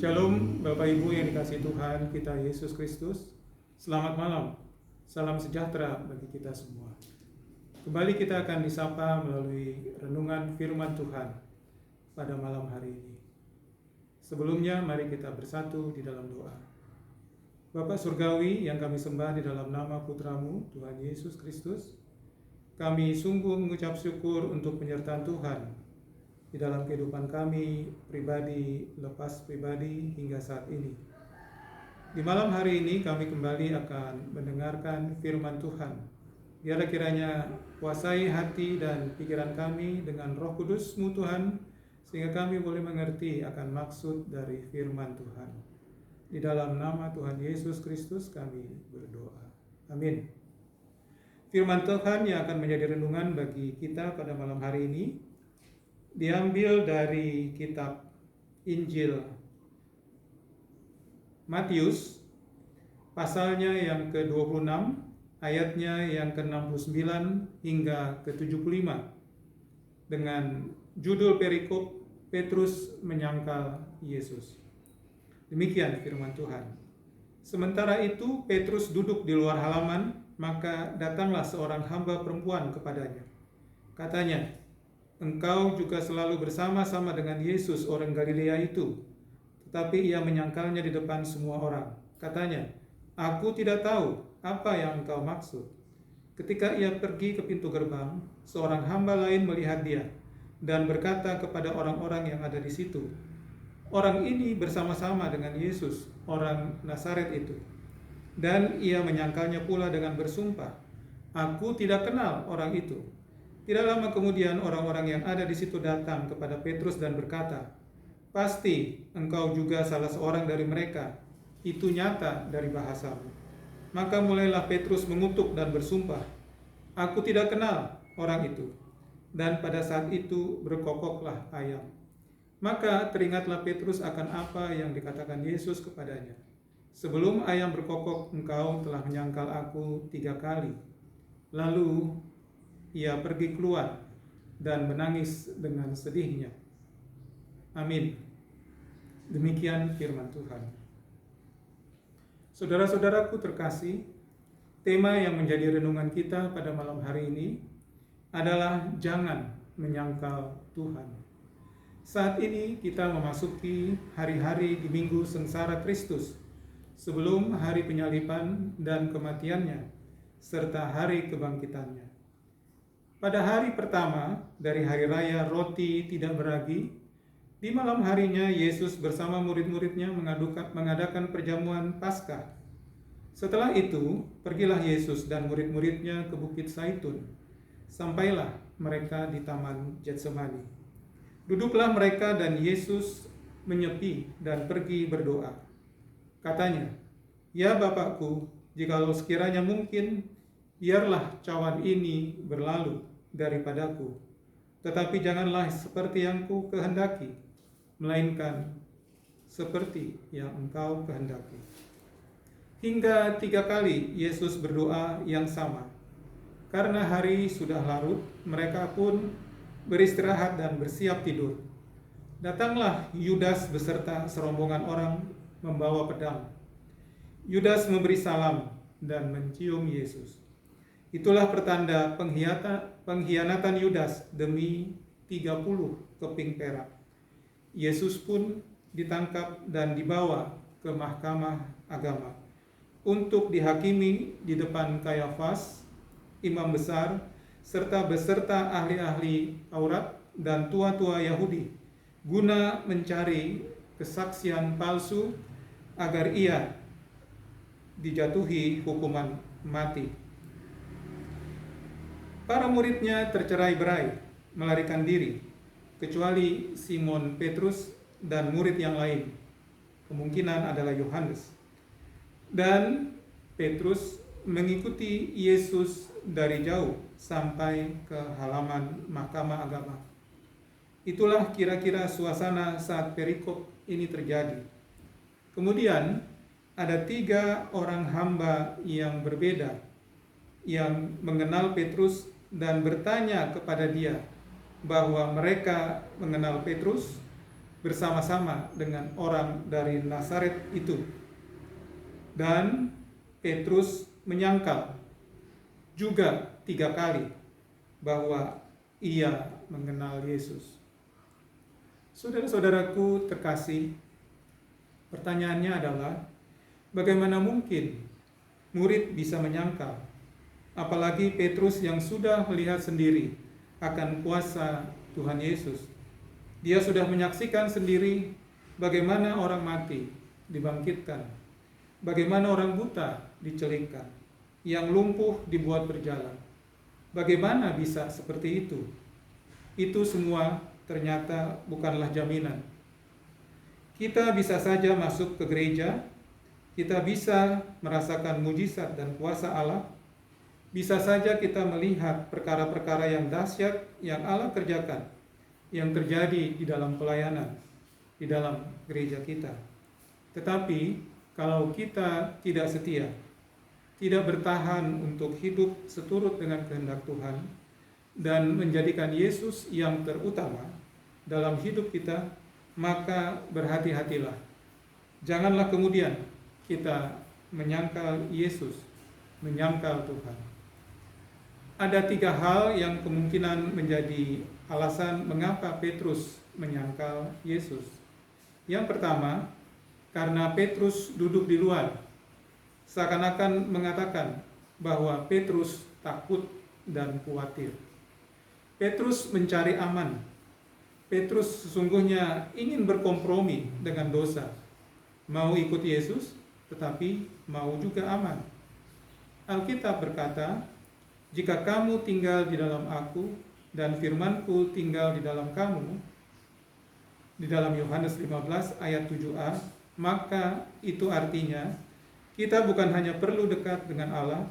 Shalom Bapak Ibu yang dikasihi Tuhan kita Yesus Kristus. Selamat malam, salam sejahtera bagi kita semua. Kembali kita akan disapa melalui renungan firman Tuhan pada malam hari ini. Sebelumnya mari kita bersatu di dalam doa. Bapa Surgawi yang kami sembah di dalam nama Putramu Tuhan Yesus Kristus, kami sungguh mengucap syukur untuk penyertaan Tuhan di dalam kehidupan kami pribadi, lepas pribadi hingga saat ini. Di malam hari ini kami kembali akan mendengarkan firman Tuhan. Biarlah kiranya kuasai hati dan pikiran kami dengan Roh Kudus-Mu Tuhan, sehingga kami boleh mengerti akan maksud dari firman Tuhan. Di dalam nama Tuhan Yesus Kristus kami berdoa. Amin. Firman Tuhan yang akan menjadi renungan bagi kita pada malam hari ini diambil dari kitab Injil Matius, pasalnya yang ke-26, ayatnya yang ke-69 hingga ke-75, dengan judul perikop Petrus menyangkal Yesus. Demikian firman Tuhan. Sementara itu Petrus duduk di luar halaman, maka datanglah seorang hamba perempuan kepadanya. Katanya, "Engkau juga selalu bersama-sama dengan Yesus orang Galilea itu." Tetapi ia menyangkalnya di depan semua orang. Katanya, "Aku tidak tahu apa yang engkau maksud." Ketika ia pergi ke pintu gerbang, seorang hamba lain melihat dia dan berkata kepada orang-orang yang ada di situ, "Orang ini bersama-sama dengan Yesus, orang Nazaret itu." Dan ia menyangkalnya pula dengan bersumpah, "Aku tidak kenal orang itu." Tidak lama kemudian orang-orang yang ada di situ datang kepada Petrus dan berkata, "Pasti engkau juga salah seorang dari mereka. Itu nyata dari bahasamu." Maka mulailah Petrus mengutuk dan bersumpah, "Aku tidak kenal orang itu." Dan pada saat itu berkokoklah ayam. Maka teringatlah Petrus akan apa yang dikatakan Yesus kepadanya, "Sebelum ayam berkokok, engkau telah menyangkal aku 3 kali." Lalu ia pergi keluar dan menangis dengan sedihnya. Amin. Demikian firman Tuhan. Saudara-saudaraku terkasih, tema yang menjadi renungan kita pada malam hari ini adalah jangan menyangkal Tuhan. Saat ini kita memasuki hari-hari di Minggu Sengsara Kristus, sebelum hari penyaliban dan kematiannya, serta hari kebangkitannya. Pada hari pertama dari hari raya roti tidak beragi, di malam harinya Yesus bersama murid-muridnya mengadakan perjamuan Paskah. Setelah itu, pergilah Yesus dan murid-muridnya ke Bukit Zaitun. Sampailah mereka di Taman Getsemani. Duduklah mereka dan Yesus menyepi dan pergi berdoa. Katanya, "Ya Bapakku, jikalau sekiranya mungkin, biarlah cawan ini berlalu daripadaku. Tetapi janganlah seperti yang ku kehendaki, melainkan seperti yang engkau kehendaki." Hingga 3 kali Yesus berdoa yang sama. Karena hari sudah larut, mereka pun beristirahat dan bersiap tidur. Datanglah Yudas beserta serombongan orang membawa pedang. Yudas memberi salam dan mencium Yesus. Itulah pertanda pengkhianatan Yudas demi 30 keping perak. Yesus pun ditangkap dan dibawa ke mahkamah agama untuk dihakimi di depan Kayafas, imam besar, serta beserta ahli-ahli Taurat dan tua-tua Yahudi, guna mencari kesaksian palsu agar ia dijatuhi hukuman mati. Para muridnya tercerai-berai, melarikan diri, kecuali Simon Petrus dan murid yang lain. Kemungkinan adalah Yohanes. Dan Petrus mengikuti Yesus dari jauh sampai ke halaman mahkamah agama. Itulah kira-kira suasana saat perikop ini terjadi. Kemudian ada 3 orang hamba yang berbeda yang mengenal Petrus dan bertanya kepada dia bahwa mereka mengenal Petrus bersama-sama dengan orang dari Nazaret itu. Dan Petrus menyangkal juga 3 kali bahwa ia mengenal Yesus. Saudara-saudaraku terkasih, pertanyaannya adalah, bagaimana mungkin murid bisa menyangkal? Apalagi Petrus yang sudah melihat sendiri akan kuasa Tuhan Yesus. Dia sudah menyaksikan sendiri bagaimana orang mati dibangkitkan, bagaimana orang buta dicelingkan, yang lumpuh dibuat berjalan. Bagaimana bisa seperti itu? Itu semua ternyata bukanlah jaminan. Kita bisa saja masuk ke gereja, kita bisa merasakan mujizat dan kuasa Allah, bisa saja kita melihat perkara-perkara yang dahsyat yang Allah kerjakan, yang terjadi di dalam pelayanan, di dalam gereja kita. Tetapi kalau kita tidak setia, tidak bertahan untuk hidup seturut dengan kehendak Tuhan, dan menjadikan Yesus yang terutama dalam hidup kita, maka berhati-hatilah. Janganlah kemudian kita menyangkal Yesus, menyangkal Tuhan. Ada 3 hal yang kemungkinan menjadi alasan mengapa Petrus menyangkal Yesus. Yang pertama, karena Petrus duduk di luar, seakan-akan mengatakan bahwa Petrus takut dan khawatir. Petrus mencari aman. Petrus sesungguhnya ingin berkompromi dengan dosa. Mau ikut Yesus, tetapi mau juga aman. Alkitab berkata, jika kamu tinggal di dalam aku dan firman-Ku tinggal di dalam kamu, di dalam Yohanes 15 ayat 7a, maka itu artinya kita bukan hanya perlu dekat dengan Allah,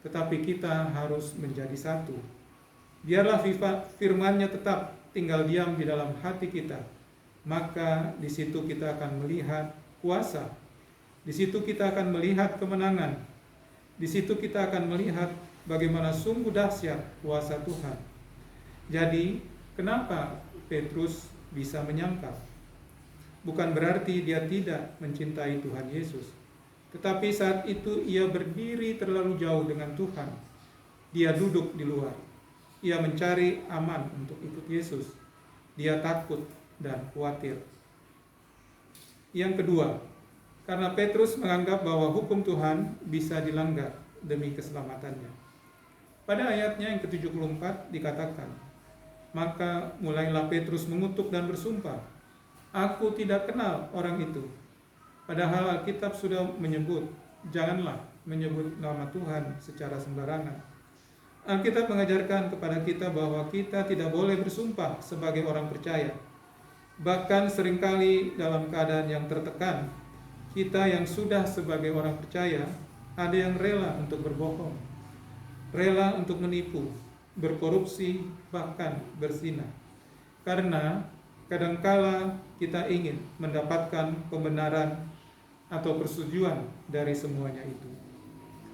tetapi kita harus menjadi satu. Biarlah firman-Nya tetap tinggal diam di dalam hati kita, maka di situ kita akan melihat kuasa, di situ kita akan melihat kemenangan, di situ kita akan melihat bagaimana sungguh dahsyat kuasa Tuhan. Jadi, kenapa Petrus bisa menyangkal? Bukan berarti dia tidak mencintai Tuhan Yesus, tetapi saat itu ia berdiri terlalu jauh dengan Tuhan. Dia duduk di luar. Ia mencari aman untuk ikut Yesus. Dia takut dan khawatir. Yang kedua, karena Petrus menganggap bahwa hukum Tuhan bisa dilanggar demi keselamatannya. Pada ayatnya yang ke-74 dikatakan, maka mulailah Petrus mengutuk dan bersumpah, aku tidak kenal orang itu. Padahal Alkitab sudah menyebut, janganlah menyebut nama Tuhan secara sembarangan. Alkitab mengajarkan kepada kita bahwa kita tidak boleh bersumpah sebagai orang percaya. Bahkan seringkali dalam keadaan yang tertekan, kita yang sudah sebagai orang percaya, ada yang rela untuk berbohong, rela untuk menipu, berkorupsi, bahkan berzina. Karena kadangkala kita ingin mendapatkan pembenaran atau persetujuan dari semuanya itu.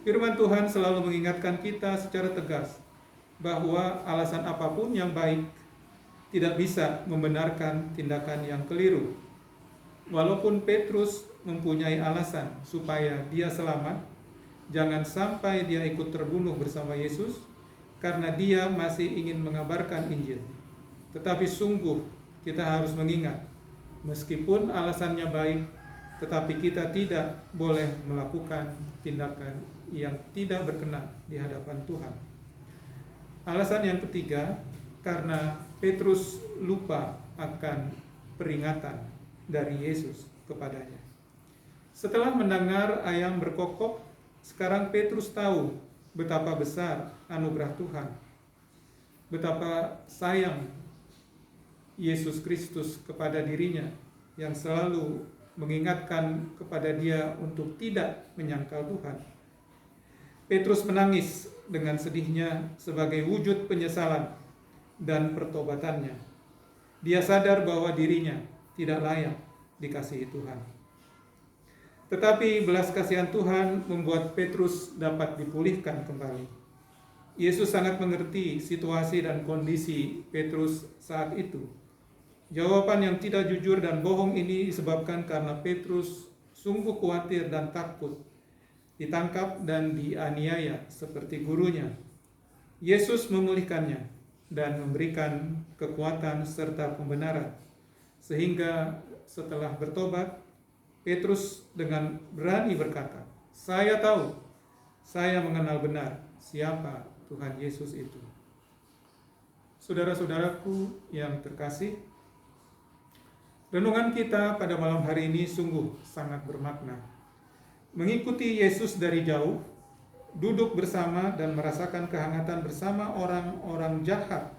Firman Tuhan selalu mengingatkan kita secara tegas bahwa alasan apapun yang baik tidak bisa membenarkan tindakan yang keliru. Walaupun Petrus mempunyai alasan supaya dia selamat, jangan sampai dia ikut terbunuh bersama Yesus karena dia masih ingin mengabarkan Injil. Tetapi sungguh kita harus mengingat, meskipun alasannya baik, tetapi kita tidak boleh melakukan tindakan yang tidak berkenan di hadapan Tuhan. Alasan yang ketiga, karena Petrus lupa akan peringatan dari Yesus kepadanya. Setelah mendengar ayam berkokok, sekarang Petrus tahu betapa besar anugerah Tuhan, betapa sayang Yesus Kristus kepada dirinya, yang selalu mengingatkan kepada dia untuk tidak menyangkal Tuhan. Petrus menangis dengan sedihnya sebagai wujud penyesalan dan pertobatannya. Dia sadar bahwa dirinya tidak layak dikasihi Tuhan. Tetapi belas kasihan Tuhan membuat Petrus dapat dipulihkan kembali. Yesus sangat mengerti situasi dan kondisi Petrus saat itu. Jawaban yang tidak jujur dan bohong ini disebabkan karena Petrus sungguh khawatir dan takut ditangkap dan dianiaya seperti gurunya. Yesus memulihkannya dan memberikan kekuatan serta pembenaran, sehingga setelah bertobat, Petrus dengan berani berkata, "Saya tahu, saya mengenal benar siapa Tuhan Yesus itu." Saudara-saudaraku yang terkasih, renungan kita pada malam hari ini sungguh sangat bermakna. Mengikuti Yesus dari jauh, duduk bersama dan merasakan kehangatan bersama orang-orang jahat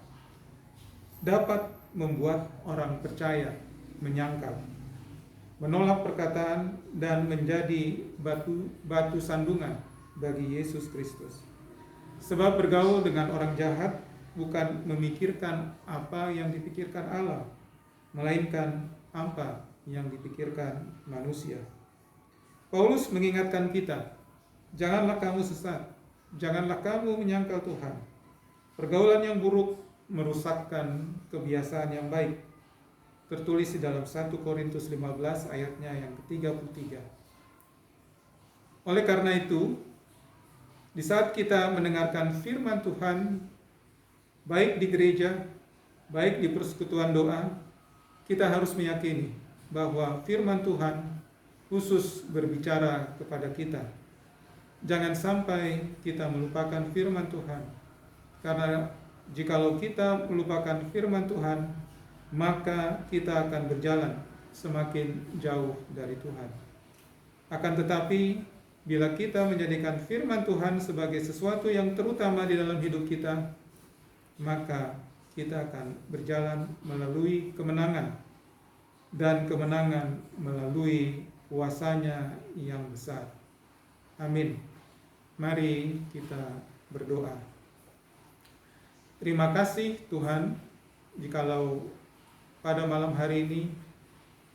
dapat membuat orang percaya menyangkal, menolak perkataan dan menjadi batu sandungan bagi Yesus Kristus. Sebab bergaul dengan orang jahat bukan memikirkan apa yang dipikirkan Allah, melainkan apa yang dipikirkan manusia. Paulus mengingatkan kita, janganlah kamu sesat, janganlah kamu menyangkal Tuhan. Pergaulan yang buruk merusakkan kebiasaan yang baik. Tertulis di dalam 1 Korintus 15 ayatnya yang ke-33. Oleh karena itu, di saat kita mendengarkan firman Tuhan, baik di gereja, baik di persekutuan doa, kita harus meyakini bahwa firman Tuhan khusus berbicara kepada kita. Jangan sampai kita melupakan firman Tuhan, karena jikalau kita melupakan firman Tuhan, maka kita akan berjalan semakin jauh dari Tuhan. Akan tetapi, bila kita menjadikan firman Tuhan sebagai sesuatu yang terutama di dalam hidup kita, maka kita akan berjalan melalui kemenangan, dan kemenangan melalui kuasanya yang besar. Amin. Mari kita berdoa. Terima kasih Tuhan, jikalau pada malam hari ini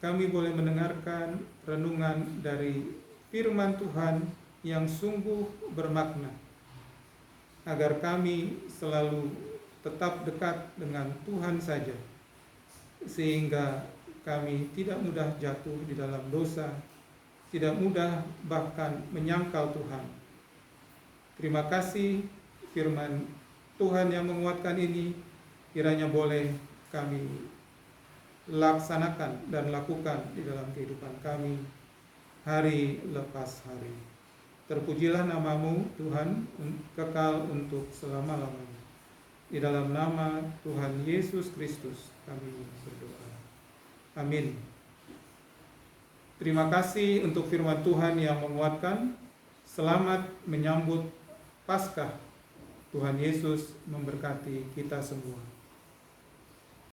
kami boleh mendengarkan renungan dari firman Tuhan yang sungguh bermakna, agar kami selalu tetap dekat dengan Tuhan saja, sehingga kami tidak mudah jatuh di dalam dosa, tidak mudah bahkan menyangkal Tuhan. Terima kasih firman Tuhan yang menguatkan ini, kiranya boleh kami laksanakan dan lakukan di dalam kehidupan kami hari lepas hari. Terpujilah nama-Mu Tuhan, kekal untuk selama-lamanya. Di dalam nama Tuhan Yesus Kristus kami berdoa. Amin. Terima kasih untuk firman Tuhan yang menguatkan. Selamat menyambut Paskah. Tuhan Yesus memberkati kita semua.